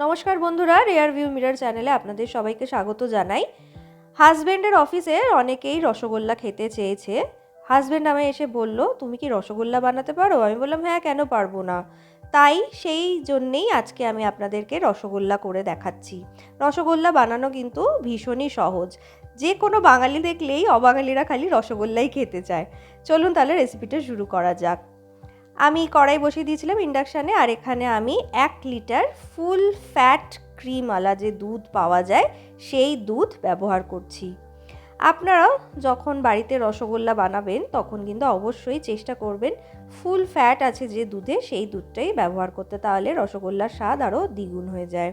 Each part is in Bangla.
নমস্কার বন্ধুরা, রেয়ার ভিউ মিরর চ্যানেলে আপনাদের সবাইকে স্বাগত জানাই। হাজব্যান্ডের অফিসে অনেকেই রসগোল্লা খেতে চেয়েছে। হাজব্যান্ড আমায় এসে বলল, তুমি কি রসগোল্লা বানাতে পারো? আমি বললাম হ্যাঁ, কেন পারবো না। তাই সেই জন্যেই আজকে আমি আপনাদেরকে রসগোল্লা করে দেখাচ্ছি। রসগোল্লা বানানো কিন্তু ভীষণই সহজ। যে কোনো বাঙালি দেখলেই অবাঙালিরা খালি রসগোল্লাই খেতে চায়। চলুন তাহলে রেসিপিটা শুরু করা যাক। আমি কড়াই বসিয়ে দিয়েছিলাম ইন্ডাকশানে, আর এখানে আমি 1 লিটার ফুল ফ্যাট ক্রিমওয়ালা যে দুধ পাওয়া যায় সেই দুধ ব্যবহার করছি। আপনারাও যখন বাড়িতে রসগোল্লা বানাবেন তখন কিন্তু অবশ্যই চেষ্টা করবেন ফুল ফ্যাট আছে যে দুধে সেই দুধটাই ব্যবহার করতে, তাহলে রসগোল্লার স্বাদ আরও দ্বিগুণ হয়ে যায়।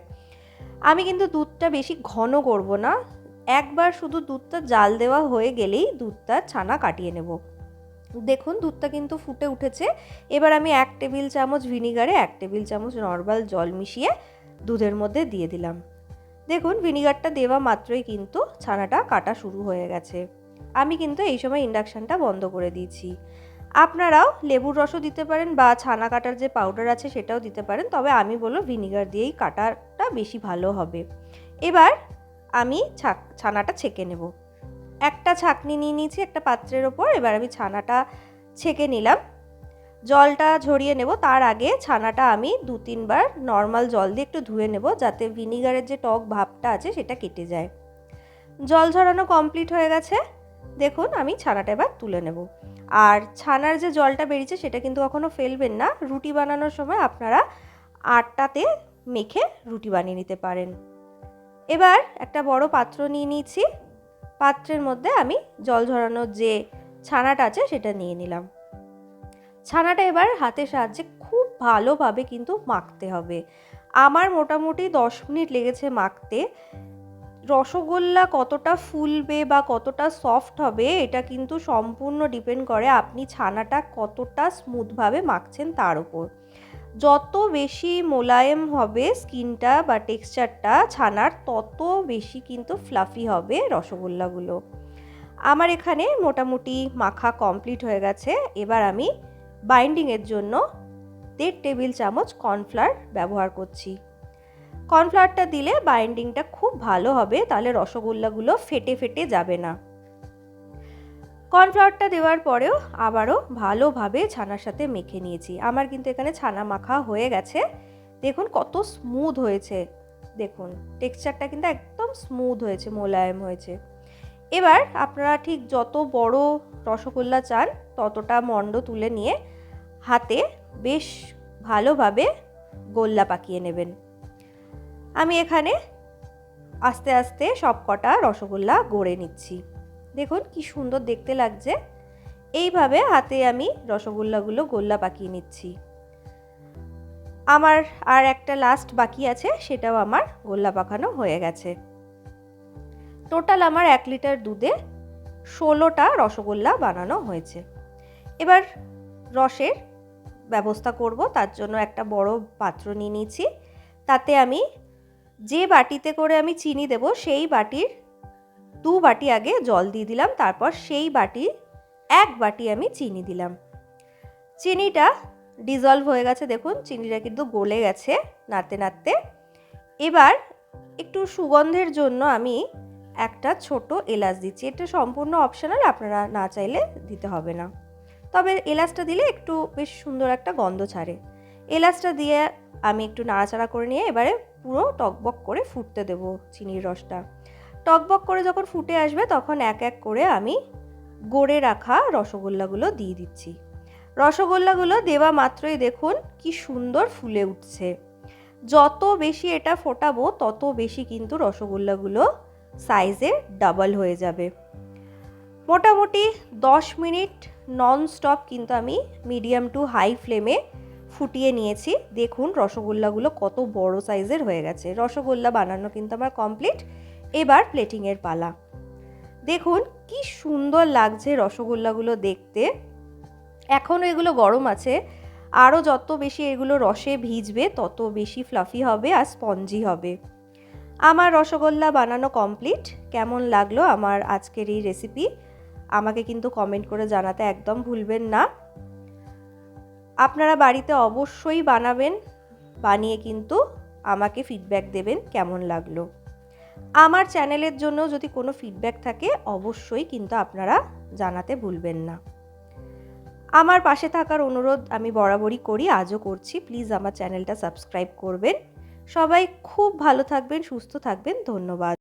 আমি কিন্তু দুধটা বেশি ঘন করব না, একবার শুধু দুধটা জাল দেওয়া হয়ে গেলেই দুধটা ছানা কাটিয়ে নেব। দেখুন দুধটা কিন্তু ফুটে উঠেছে। এবার আমি 1 টেবিল চামচ ভিনিগারে 1 টেবিল চামচ নর্মাল জল মিশিয়ে দুধের মধ্যে দিয়ে দিলাম। দেখুন ভিনিগারটা দেওয়া মাত্রই কিন্তু ছানাটা কাটা শুরু হয়ে গেছে। আমি কিন্তু এই সময় ইন্ডাকশানটা বন্ধ করে দিয়েছি। আপনারাও লেবুর রসও দিতে পারেন বা ছানা কাটার যে পাউডার আছে সেটাও দিতে পারেন, তবে আমি বলবো ভিনিগার দিয়েই কাটাটা বেশি ভালো হবে। এবার আমি ছানাটা ছেঁকে নেব। একটা ছাঁকনি নিয়ে নিয়েছি একটা পাত্রের ওপর। এবার আমি ছানাটা ছেঁকে নিলাম, জলটা ঝরিয়ে নেব। তার আগে ছানাটা আমি 2-3 বার নর্মাল জল দিয়ে একটু ধুয়ে নেব, যাতে ভিনিগারের যে টক ভাবটা আছে সেটা কেটে যায়। জল ঝরানো কমপ্লিট হয়ে গেছে। দেখুন আমি ছানাটা এবার তুলে নেব। আর ছানার যে জলটা বেরিয়েছে সেটা কিন্তু কখনো ফেলবেন না। রুটি বানানোর সময় আপনারা আটাতে মেখে রুটি বানিয়ে নিতে পারেন। এবার একটা বড় পাত্র নিয়ে নিয়েছি। পাত্রের মধ্যে আমি জল ঝরানোর যে ছানাটা আছে সেটা নিয়ে নিলাম। ছানাটা এবার হাতের সাহায্যে খুব ভালোভাবে কিন্তু মাখতে হবে। আমার মোটামুটি 10 মিনিট লেগেছে মাখতে। রসগোল্লা কতটা ফুলবে বা কতটা সফট হবে এটা কিন্তু সম্পূর্ণ ডিপেন্ড করে আপনি ছানাটা কতটা স্মুথভাবে মাখছেন তার উপর। যত বেশি মোলায়েম হবে স্কিনটা বা টেক্সচারটা ছানার, তত বেশি কিন্তু ফ্লাফি হবে রসগোল্লাগুলো। আমার এখানে মোটামুটি মাখা কমপ্লিট হয়ে গেছে। এবার আমি বাইন্ডিংয়ের জন্য 1.5 টেবিল চামচ কর্নফ্লাওয়ার ব্যবহার করছি। কর্নফ্লাওয়ারটা দিলে বাইন্ডিংটা খুব ভালো হবে, তাহলে রসগোল্লাগুলো ফেটে ফেটে যাবে না। কর্নফ্লাওয়ারটা দেওয়ার পরেও আবারও ভালোভাবে ছানার সাথে মেখে নিয়েছি। আমার কিন্তু এখানে ছানা মাখা হয়ে গেছে। দেখুন কত স্মুথ হয়েছে, দেখুন টেক্সচারটা কিন্তু একদম স্মুথ হয়েছে, মোলায়েম হয়েছে। এবার আপনারা ঠিক যত বড় রসগোল্লা চান ততটা মণ্ড তুলে নিয়ে হাতে বেশ ভালোভাবে গোল্লা পাকিয়ে নেবেন। আমি এখানে আস্তে আস্তে সব কটা রসগোল্লা গড়ে নিচ্ছি। দেখুন কি সুন্দর দেখতে লাগছে। এইভাবে হাতে আমি রসগোল্লাগুলো গোল্লা পাকিয়ে নিচ্ছি। আমার আর একটা লাস্ট বাকি আছে, সেটাও আমার গোল্লা পাকানো হয়ে গেছে। টোটাল আমার 1 লিটার দুধে 16টা রসগোল্লা বানানো হয়েছে। এবার রসের ব্যবস্থা করব, তার জন্য একটা বড় পাত্র নিয়ে নিয়েছি। তাতে আমি যে বাটিতে করে আমি চিনি দেব সেই বাটির 2 বাটি আগে জল দিয়ে দিলাম, তারপর সেই বাটির 1 বাটি আমি চিনি দিলাম। চিনিটা ডিজলভ হয়ে গেছে, দেখুন চিনিটা কিন্তু গলে গেছে নাড়তে নাড়তে। এবার একটু সুগন্ধের জন্য আমি একটা ছোট এলাচ দিচ্ছি। এটা সম্পূর্ণ অপশনাল, আপনারা না চাইলে দিতে হবে না, তবে এলাচটা দিলে একটু বেশ সুন্দর একটা গন্ধ ছাড়ে। এলাচটা দিয়ে আমি একটু নাড়াচাড়া করে নিয়ে এবারে পুরো টকবক করে ফুটতে দেব চিনির রসটা। টকবক করে যখন ফুটে আসবে তখন এক এক করে আমি গড়ে রাখা রসগোল্লাগুলো দিয়ে দিচ্ছি। রসগোল্লাগুলো দেওয়া মাত্রই দেখুন কি সুন্দর ফুলে উঠছে। যত বেশি এটা ফোটাবো তত বেশি কিন্তু রসগোল্লাগুলো সাইজে ডাবল হয়ে যাবে। মোটামুটি 10 মিনিট নন স্টপ কিন্তু আমি মিডিয়াম টু হাই ফ্লেমে ফুটিয়ে নিয়েছি। দেখুন রসগোল্লাগুলো কত বড় সাইজের হয়ে গেছে। রসগোল্লা বানানো কিন্তু আমার কমপ্লিট। এবার প্লেটিংয়ের পালা। দেখুন কি সুন্দর লাগছে রসগোল্লাগুলো দেখতে। এখনও এগুলো গরম আছে, আরও যত বেশি এগুলো রসে ভিজবে তত বেশি ফ্লাফি হবে আর স্পঞ্জি হবে। আমার রসগোল্লা বানানো কমপ্লিট। কেমন লাগলো আমার আজকের এই রেসিপি আমাকে কিন্তু কমেন্ট করে জানাতে একদম ভুলবেন না। আপনারা বাড়িতে অবশ্যই বানাবেন, বানিয়ে কিন্তু আমাকে ফিডব্যাক দেবেন কেমন লাগলো। আমার চ্যানেলের জন্য যদি কোনো ফিডব্যাক থাকে অবশ্যই কিন্তু আপনারা জানাতে ভুলবেন না। আমার পাশে থাকার অনুরোধ আমি বরাবরই করি, আজও করছি। প্লিজ আমার চ্যানেলটা সাবস্ক্রাইব করবেন। সবাই খুব ভালো থাকবেন, সুস্থ থাকবেন। ধন্যবাদ।